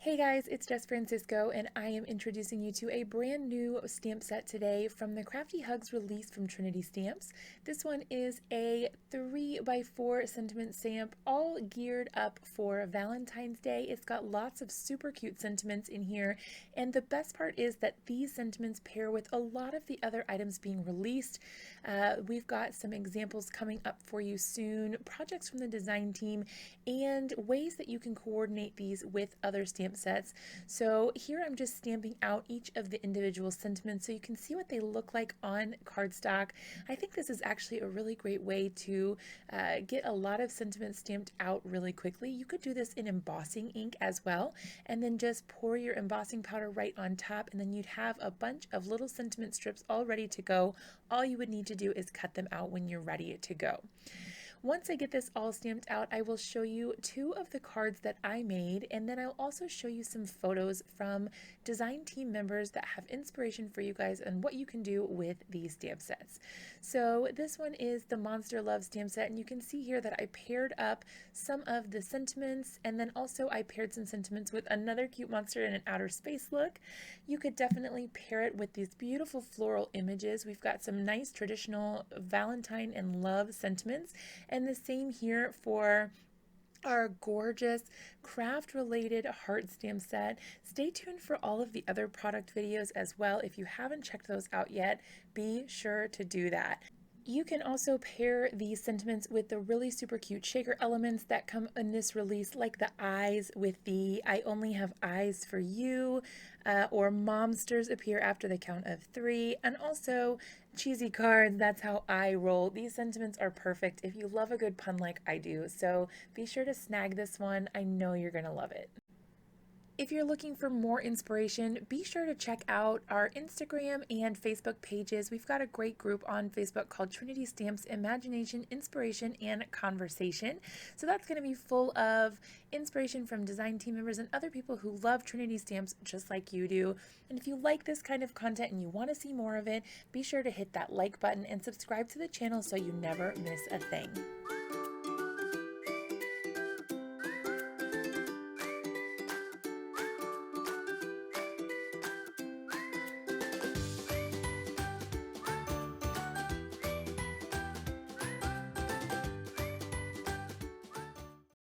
Hey guys, it's Jess Francisco, and I am introducing you to a brand new stamp set today from the Crafty Hugs release from Trinity Stamps. This one is a 3x4 sentiment stamp, all geared up for Valentine's Day. It's got lots of super cute sentiments in here, and the best part is that these sentiments pair with a lot of the other items being released. We've got some examples coming up for you soon, projects from the design team, and ways that you can coordinate these with other stamp sets. So here I'm just stamping out each of the individual sentiments so you can see what they look like on cardstock. I think this is actually a really great way to get a lot of sentiments stamped out really quickly. You could do this in embossing ink as well, and then just pour your embossing powder right on top, and then you'd have a bunch of little sentiment strips all ready to go. All you would need to do is cut them out when you're ready to go. Once I get this all stamped out, I will show you two of the cards that I made, and then I'll also show you some photos from design team members that have inspiration for you guys on what you can do with these stamp sets. So this one is the Monster Love stamp set, and you can see here that I paired up some of the sentiments, and then also I paired some sentiments with another cute monster in an outer space look. You could definitely pair it with these beautiful floral images. We've got some nice traditional Valentine and love sentiments, and the same here for our gorgeous craft related heart stamp set. Stay tuned for all of the other product videos as well. If you haven't checked those out yet, be sure to do that. You can also pair these sentiments with the really super cute shaker elements that come in this release, like the eyes with the I only have eyes for you, or momsters appear after the count of 3, and also cheesy cards, that's how I roll. These sentiments are perfect if you love a good pun like I do, so be sure to snag this one. I know you're gonna love it. If you're looking for more inspiration, be sure to check out our Instagram and Facebook pages. We've got a great group on Facebook called Trinity Stamps Imagination, Inspiration, and Conversation. So that's going to be full of inspiration from design team members and other people who love Trinity Stamps just like you do. And if you like this kind of content and you want to see more of it, be sure to hit that like button and subscribe to the channel so you never miss a thing.